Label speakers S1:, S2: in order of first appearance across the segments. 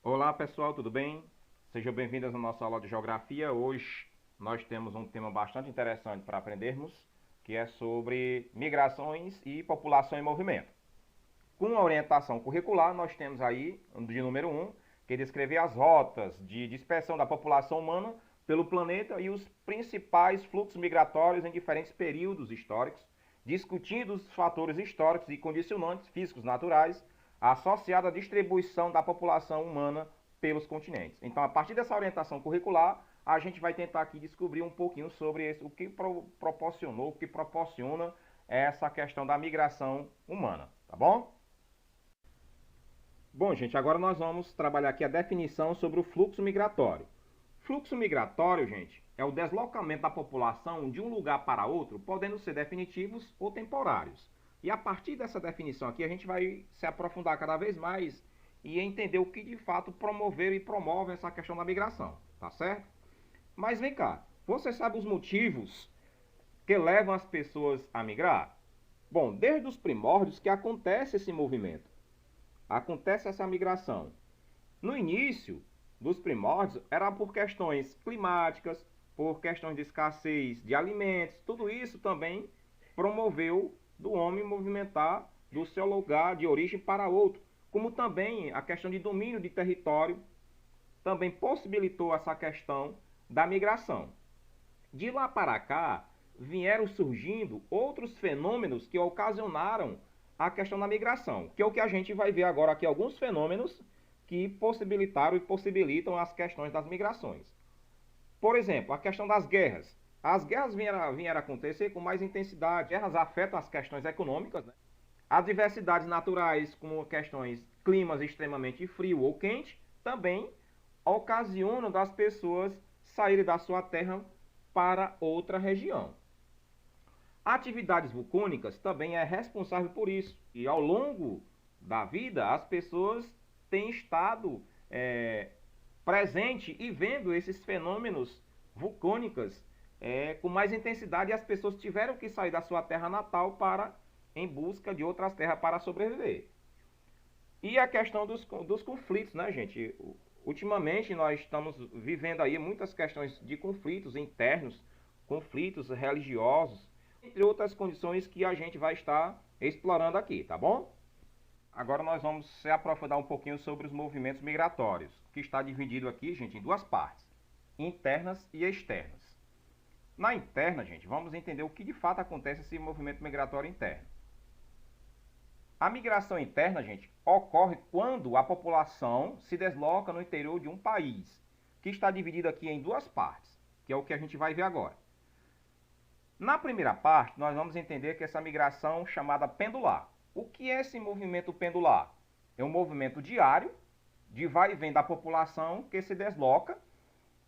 S1: Olá pessoal, tudo bem? Sejam bem-vindos à nossa aula de Geografia. Hoje nós temos um tema bastante interessante para aprendermos, que é sobre migrações e população em movimento. Com a orientação curricular, nós temos aí, de número 1, que é descrever as rotas de dispersão da população humana pelo planeta e os principais fluxos migratórios em diferentes períodos históricos, discutindo os fatores históricos e condicionantes físicos naturais associados à distribuição da população humana pelos continentes. Então, a partir dessa orientação curricular, a gente vai tentar aqui descobrir um pouquinho sobre o que proporcionou, o que proporciona essa questão da migração humana, tá bom? Bom, gente, agora nós vamos trabalhar aqui a definição sobre o fluxo migratório. Fluxo migratório, gente, é o deslocamento da população de um lugar para outro, podendo ser definitivos ou temporários. E a partir dessa definição aqui, a gente vai se aprofundar cada vez mais e entender o que de fato promover e promove essa questão da migração, tá certo? Mas vem cá, você sabe os motivos que levam as pessoas a migrar? Bom, desde os primórdios que acontece esse movimento, acontece essa migração. No início dos primórdios, era por questões climáticas, por questões de escassez de alimentos, tudo isso também promoveu do homem movimentar do seu lugar de origem para outro, como também a questão de domínio de território também possibilitou essa questão da migração. De lá para cá, vieram surgindo outros fenômenos que ocasionaram a questão da migração, que é o que a gente vai ver agora aqui, alguns fenômenos que possibilitaram e possibilitam as questões das migrações. Por exemplo, a questão das guerras. As guerras vieram a acontecer com mais intensidade. As guerras afetam as questões econômicas, né? As diversidades naturais, como questões climas extremamente frio ou quente, também ocasionam das pessoas saírem da sua terra para outra região. Atividades vulcânicas também é responsável por isso. E ao longo da vida, as pessoas têm estado presente e vendo esses fenômenos vulcânicos com mais intensidade, e as pessoas tiveram que sair da sua terra natal para em busca de outras terras para sobreviver. E a questão dos conflitos, né, gente? Ultimamente nós estamos vivendo aí muitas questões de conflitos internos, conflitos religiosos, entre outras condições que a gente vai estar explorando aqui, tá bom? Agora nós vamos se aprofundar um pouquinho sobre os movimentos migratórios, que está dividido aqui, gente, em duas partes, internas e externas. Na interna, gente, vamos entender o que de fato acontece nesse movimento migratório interno. A migração interna, gente, ocorre quando a população se desloca no interior de um país, que está dividido aqui em duas partes, que é o que a gente vai ver agora. Na primeira parte, nós vamos entender que essa migração chamada pendular. O que é esse movimento pendular? É um movimento diário de vai e vem da população que se desloca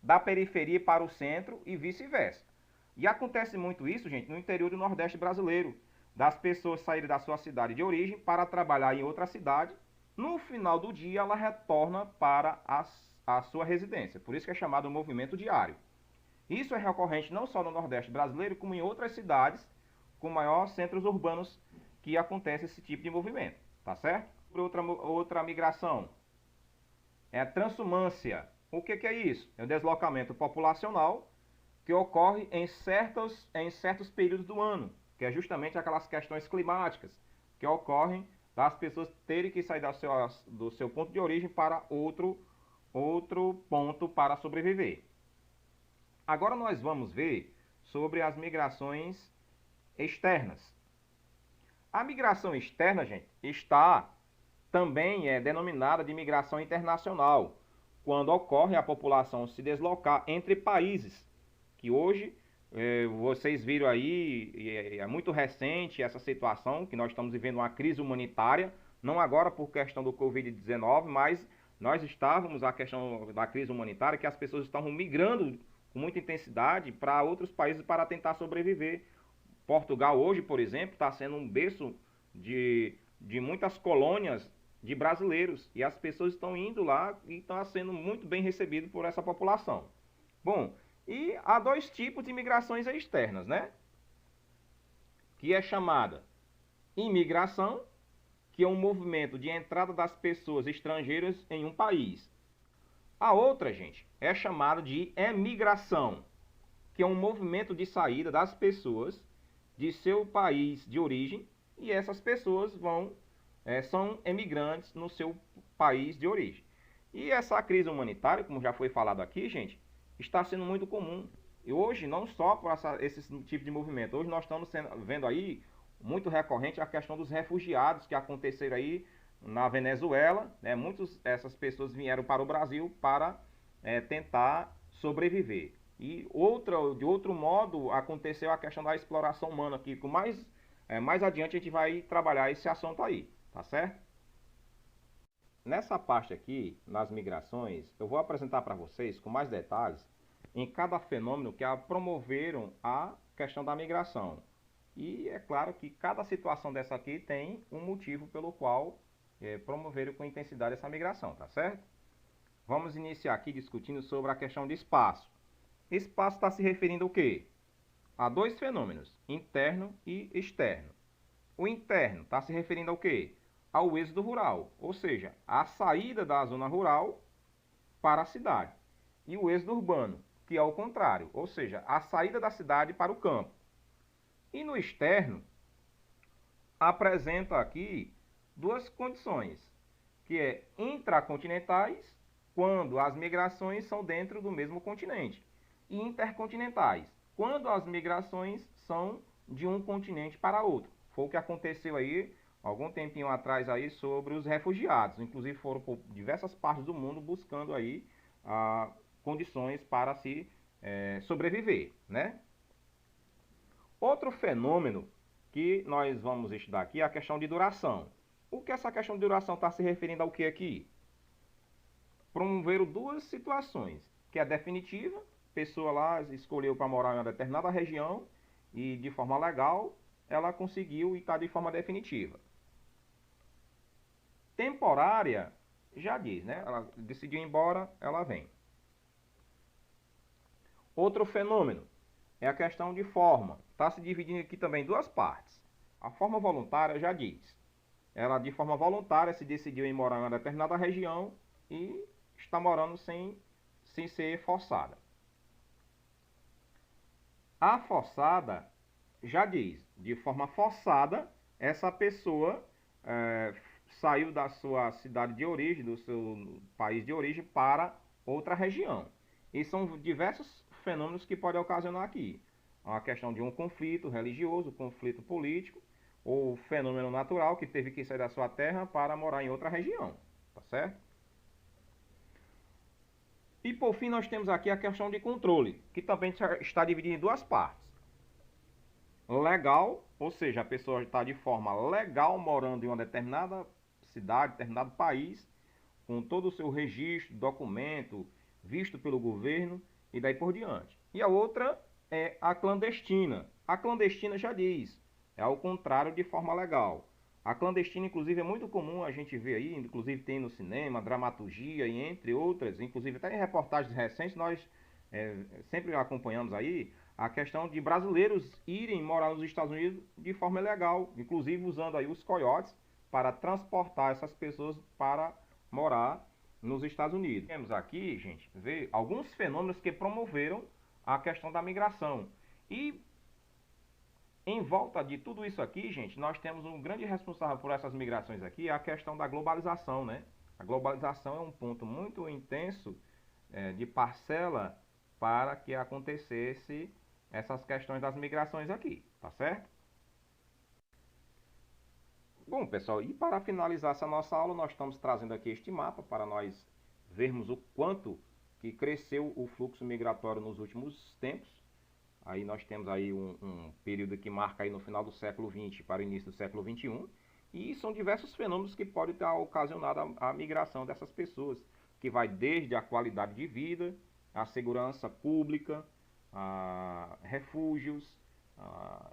S1: da periferia para o centro e vice-versa. E acontece muito isso, gente, no interior do Nordeste brasileiro, das pessoas saírem da sua cidade de origem para trabalhar em outra cidade. No final do dia, ela retorna para a sua residência. Por isso que é chamado movimento diário. Isso é recorrente não só no Nordeste brasileiro, como em outras cidades com maiores centros urbanos que acontece esse tipo de movimento, tá certo? Outra migração é a transumância. O que é isso? É o deslocamento populacional que ocorre em certos períodos do ano, que é justamente aquelas questões climáticas que ocorrem das pessoas terem que sair do seu ponto de origem para outro ponto para sobreviver. Agora nós vamos ver sobre as migrações externas. A migração externa, gente, está também denominada de migração internacional, quando ocorre a população se deslocar entre países, que hoje vocês viram aí, é muito recente essa situação, que nós estamos vivendo uma crise humanitária, não agora por questão do Covid-19, mas nós estávamos a questão da crise humanitária, que as pessoas estavam migrando com muita intensidade para outros países para tentar sobreviver. Portugal hoje, por exemplo, está sendo um berço de muitas colônias de brasileiros, e as pessoas estão indo lá e estão sendo muito bem recebidas por essa população. Bom, e há dois tipos de migrações externas, né? Que é chamada imigração, que é um movimento de entrada das pessoas estrangeiras em um país, A outra, gente, é chamada de emigração, que é um movimento de saída das pessoas de seu país de origem, e essas pessoas são emigrantes no seu país de origem. E essa crise humanitária, como já foi falado aqui, gente, está sendo muito comum. E hoje, não só por esse tipo de movimento, hoje nós estamos vendo aí, muito recorrente, a questão dos refugiados que aconteceram aí na Venezuela, né? Essas pessoas vieram para o Brasil para tentar sobreviver. E de outro modo, aconteceu a questão da exploração humana, que mais adiante a gente vai trabalhar esse assunto aí, tá certo? Nessa parte aqui, nas migrações, eu vou apresentar para vocês com mais detalhes em cada fenômeno que promoveram a questão da migração. E é claro que cada situação dessa aqui tem um motivo pelo qual promoveram com intensidade essa migração, tá certo? Vamos iniciar aqui discutindo sobre a questão de espaço. Espaço está se referindo ao quê? A dois fenômenos, interno e externo. O interno está se referindo ao quê? Ao êxodo rural, ou seja, a saída da zona rural para a cidade. E o êxodo urbano, que é o contrário, ou seja, a saída da cidade para o campo. E no externo, apresenta aqui duas condições, que é intracontinentais, quando as migrações são dentro do mesmo continente, e intercontinentais, quando as migrações são de um continente para outro. Foi o que aconteceu aí algum tempinho atrás aí sobre os refugiados, inclusive foram por diversas partes do mundo buscando aí condições para se sobreviver, né? Outro fenômeno que nós vamos estudar aqui é a questão de duração. O que essa questão de duração está se referindo ao que aqui? Promoveram duas situações, que é a definitiva, a pessoa lá escolheu para morar em uma determinada região e de forma legal ela conseguiu e está de forma definitiva. Temporária, já diz, né? Ela decidiu ir embora, ela vem. Outro fenômeno é a questão de forma. Está se dividindo aqui também em duas partes. A forma voluntária já diz. Ela de forma voluntária se decidiu em morar em uma determinada região e está morando sem ser forçada. A forçada já diz, de forma forçada, essa pessoa saiu da sua cidade de origem, do seu país de origem, para outra região. E são diversos fenômenos que podem ocasionar aqui. A questão de um conflito religioso, conflito político, ou fenômeno natural que teve que sair da sua terra para morar em outra região. Tá certo? E por fim nós temos aqui a questão de controle, que também está dividida em duas partes. Legal, ou seja, a pessoa está de forma legal morando em uma determinada cidade, determinado país, com todo o seu registro, documento, visto pelo governo e daí por diante. E a outra é a clandestina. A clandestina já diz, é ao contrário de forma legal. A clandestina, inclusive, é muito comum a gente ver aí, inclusive tem no cinema, dramaturgia e entre outras, inclusive até em reportagens recentes nós sempre acompanhamos aí a questão de brasileiros irem morar nos Estados Unidos de forma ilegal, inclusive usando aí os coiotes para transportar essas pessoas para morar nos Estados Unidos. Temos aqui, gente, ver alguns fenômenos que promoveram a questão da migração. E em volta de tudo isso aqui, gente, nós temos um grande responsável por essas migrações aqui, a questão da globalização, né? A globalização é um ponto muito intenso de parcela para que acontecesse essas questões das migrações aqui, tá certo? Bom, pessoal, e para finalizar essa nossa aula, nós estamos trazendo aqui este mapa para nós vermos o quanto que cresceu o fluxo migratório nos últimos tempos. Aí nós temos aí um período que marca aí no final do século XX para o início do século XXI. E são diversos fenômenos que podem ter ocasionado a migração dessas pessoas, que vai desde a qualidade de vida, a segurança pública, a refúgios,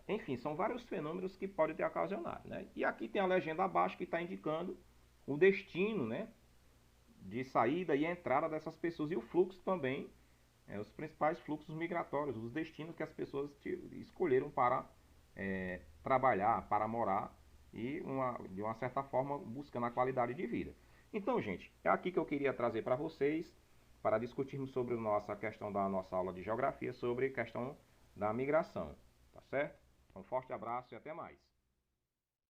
S1: enfim, são vários fenômenos que podem ter ocasionado, né? E aqui tem a legenda abaixo que está indicando o destino, né, de saída e entrada dessas pessoas e o fluxo também, os principais fluxos migratórios, os destinos que as pessoas escolheram para trabalhar, para morar e de uma certa forma buscando a qualidade de vida. Então, gente, é aqui que eu queria trazer para vocês para discutirmos sobre a questão da nossa aula de geografia, sobre a questão da migração, tá certo? Um forte abraço e até mais.